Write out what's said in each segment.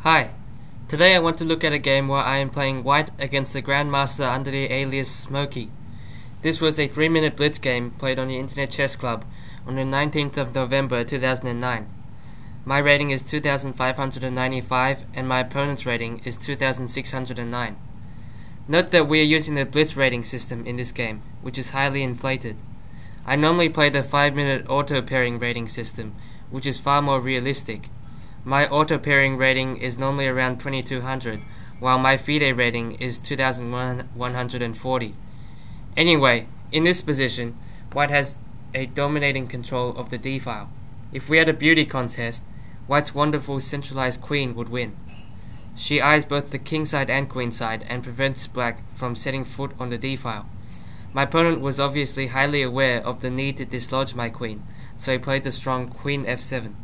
Hi, today I want to look at a game where I am playing white against the Grandmaster under the alias Smoky. This was a 3-minute blitz game played on the Internet Chess Club on the 19th of November 2009. My rating is 2595 and my opponent's rating is 2609. Note that we are using the blitz rating system in this game, which is highly inflated. I normally play the 5-minute auto pairing rating system, which is far more realistic. My auto pairing rating is normally around 2200, while my FIDE rating is 2140. Anyway, in this position, white has a dominating control of the d file. If we had a beauty contest, white's wonderful centralized queen would win. She eyes both the king side and queen side and prevents black from setting foot on the d file. My opponent was obviously highly aware of the need to dislodge my queen, so he played the strong queen f7.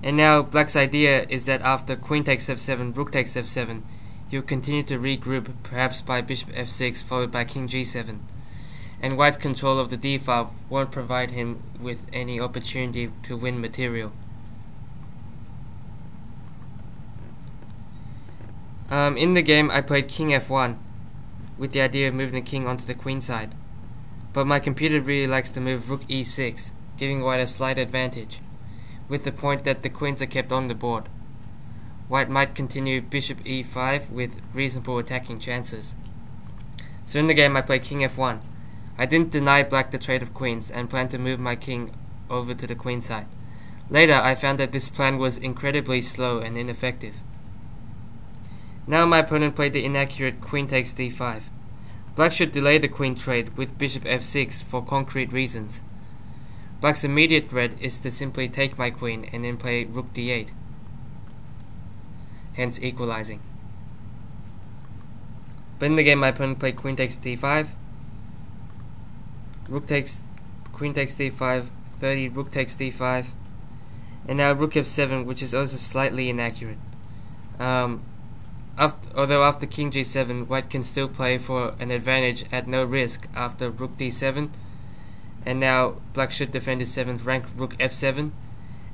And now black's idea is that after queen takes f7, rook takes f7, he will continue to regroup, perhaps by bishop f6 followed by king g7. And white's control of the d file won't provide him with any opportunity to win material. In the game I played king f1 with the idea of moving the king onto the queen side, but my computer really likes to move rook e6, giving white a slight advantage, with the point that the queens are kept on the board. White might continue bishop e5 with reasonable attacking chances. So in the game I played king f1. I didn't deny black the trade of queens and planned to move my king over to the queen side. Later I found that this plan was incredibly slow and ineffective. Now my opponent played the inaccurate queen takes d5. Black should delay the queen trade with bishop f6 for concrete reasons. Black's immediate threat is to simply take my queen and then play rook d8, hence equalizing. But in the game my opponent played queen takes d5, queen takes d5, 30, rook takes d5, and now rook f7, which is also slightly inaccurate. Although after king g7, white can still play for an advantage at no risk after rook d7, and now black should defend his 7th rank rook f7,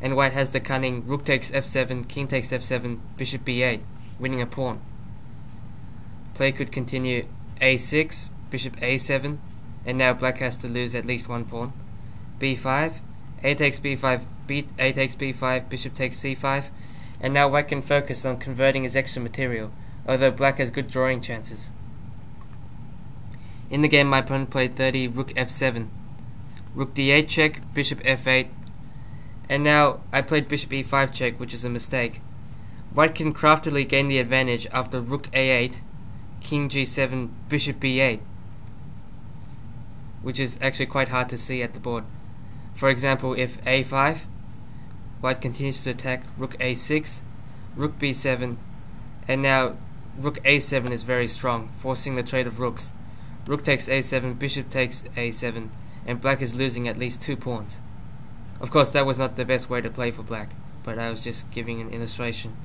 and white has the cunning rook takes f7, king takes f7, bishop b8, winning a pawn. Play could continue a6, bishop a7, and now black has to lose at least one pawn. b5, a takes b5, a takes b5, bishop takes c5, and now white can focus on converting his extra material, although black has good drawing chances. In the game my opponent played 30, rook f7, rook d8 check, bishop f8, and now I played bishop e5 check, which is a mistake. White can craftily gain the advantage after rook a8, king g7, bishop b8, which is actually quite hard to see at the board. For example, if a5, white continues to attack rook a6, rook b7, and now rook a7 is very strong, forcing the trade of rooks. Rook takes a7, bishop takes a7, and black is losing at least 2 pawns. Of course that was not the best way to play for black, but I was just giving an illustration.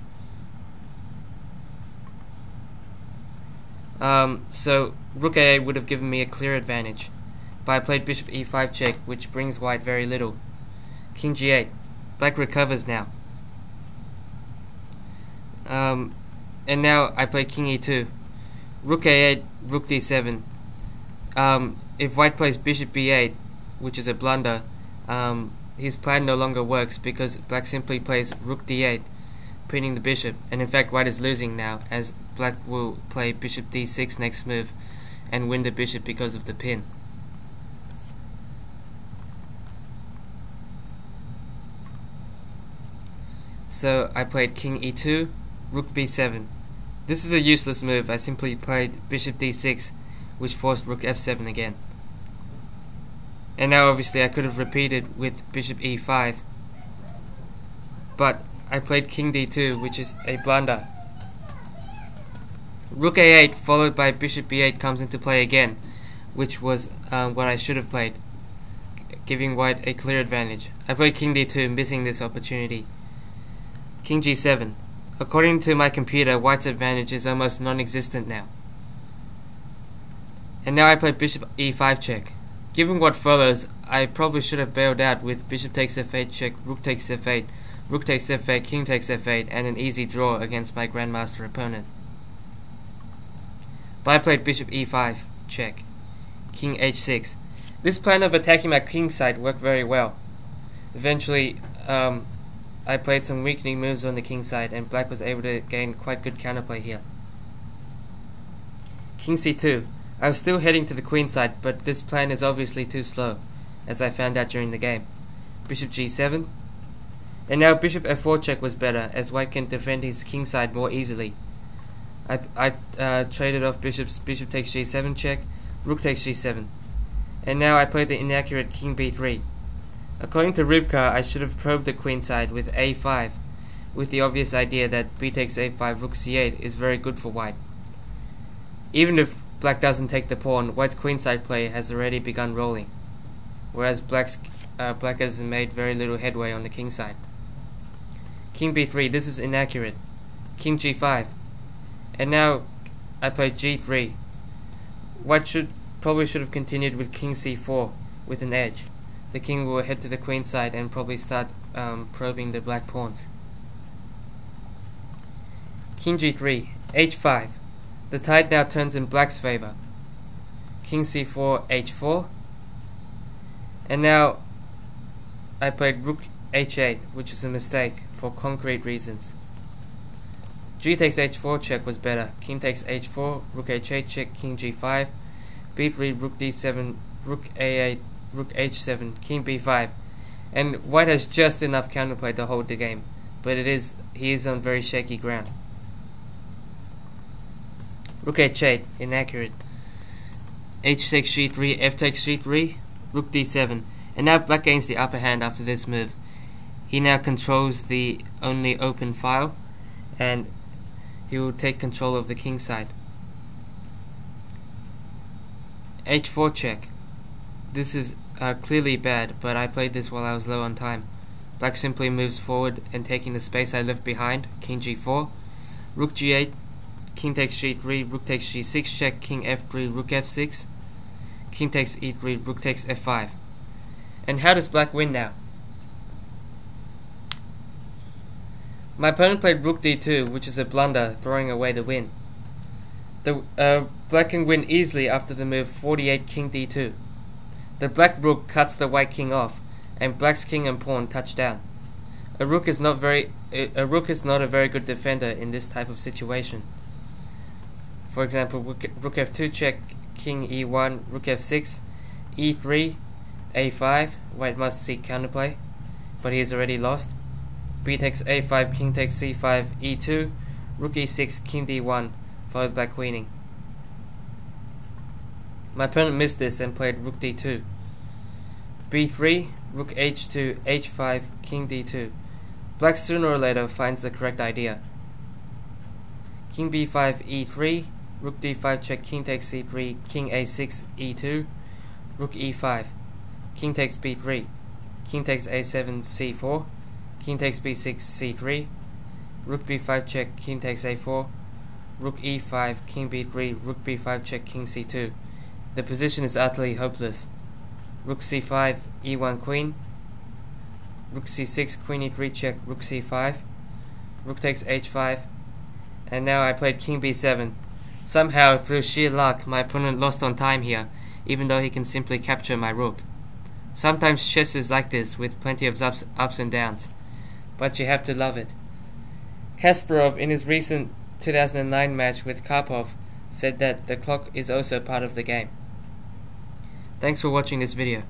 So rook a8 would have given me a clear advantage, but I played bishop e5 check, which brings white very little. King g8, black recovers now. And now I play king e2, rook a8, rook d7. If white plays bishop b8, which is a blunder, his plan no longer works because black simply plays rook d8, pinning the bishop, and in fact white is losing now, as black will play bishop d6 next move and win the bishop because of the pin. So I played king e2, rook b7. This is a useless move. I simply played bishop d6, which forced rook f7 again. And now obviously I could have repeated with bishop e5, but I played king d2, which is a blunder. Rook a8 followed by bishop b8 comes into play again, which was what I should have played, giving white a clear advantage. I played king d2, missing this opportunity. King g7. According to my computer, white's advantage is almost non-existent now. And now I play bishop e5 check. Given what follows, I probably should have bailed out with bishop takes f8 check, rook takes f8, Rook takes f8, king takes f8, and an easy draw against my Grandmaster opponent. But I played bishop e5, check, king h6. This plan of attacking my king side worked very well. Eventually, I played some weakening moves on the king side, and black was able to gain quite good counterplay here. King c2. I was still heading to the queen side, but this plan is obviously too slow, as I found out during the game. Bishop g7. And now bishop f4 check was better, as white can defend his king side more easily. I traded off bishop takes g7 check, rook takes g7. And now I played the inaccurate king b3. According to Ribka, I should have probed the queen side with a5, with the obvious idea that b takes a5 rook c8 is very good for white. Even if black doesn't take the pawn, white's queenside play has already begun rolling, whereas black has made very little headway on the king side. King b3, this is inaccurate. King g5. And now I played g3. White probably should have continued with king c4 with an edge. The king will head to the queen side and probably start probing the black pawns. King g3, h5. The tide now turns in black's favor. King c4, h4. And now I played rook h8, which is a mistake for concrete reasons. G takes h4 check was better. King takes h4, rook h8 check, king g5, b3, rook d7, rook a8, rook h7, king b5. And white has just enough counterplay to hold the game, but he is on very shaky ground. Rook h8, inaccurate. H takes g3, f takes g3, rook d7. And now black gains the upper hand after this move. He now controls the only open file, and he will take control of the king side. h4 check. This is clearly bad, but I played this while I was low on time. Black simply moves forward and taking the space I left behind, king g4, rook g8, king takes g3, rook takes g6 check, king f3, rook f6, king takes e3, rook takes f5. And how does black win now? My opponent played rook d2, which is a blunder, throwing away the win. Black can win easily after the move 48 king d2. The black rook cuts the white king off, and black's king and pawn touch down. A rook is not a very good defender in this type of situation. For example, rook f2 check, king e1, rook f6, e3, a5. White must seek counterplay, but he has already lost. B takes a5, king takes c5, e2, rook e6, king d1, followed by queening. My opponent missed this and played rook d2. b3, rook h2, h5, king d2. Black sooner or later finds the correct idea. King b5, e3, rook d5 check, king takes c3, king a6, e2, rook e5, king takes b3, king takes a7, c4, king takes b6, c3, rook b5 check, king takes a4, rook e5, king b3, rook b5 check, king c2. The position is utterly hopeless. Rook c5, e1 queen, rook c6, queen e3 check, rook c5, rook takes h5, and now I played king b7. Somehow, through sheer luck, my opponent lost on time here, even though he can simply capture my rook. Sometimes chess is like this, with plenty of ups and downs, but you have to love it. Kasparov, in his recent 2009 match with Karpov, said that the clock is also part of the game. Thanks for watching this video.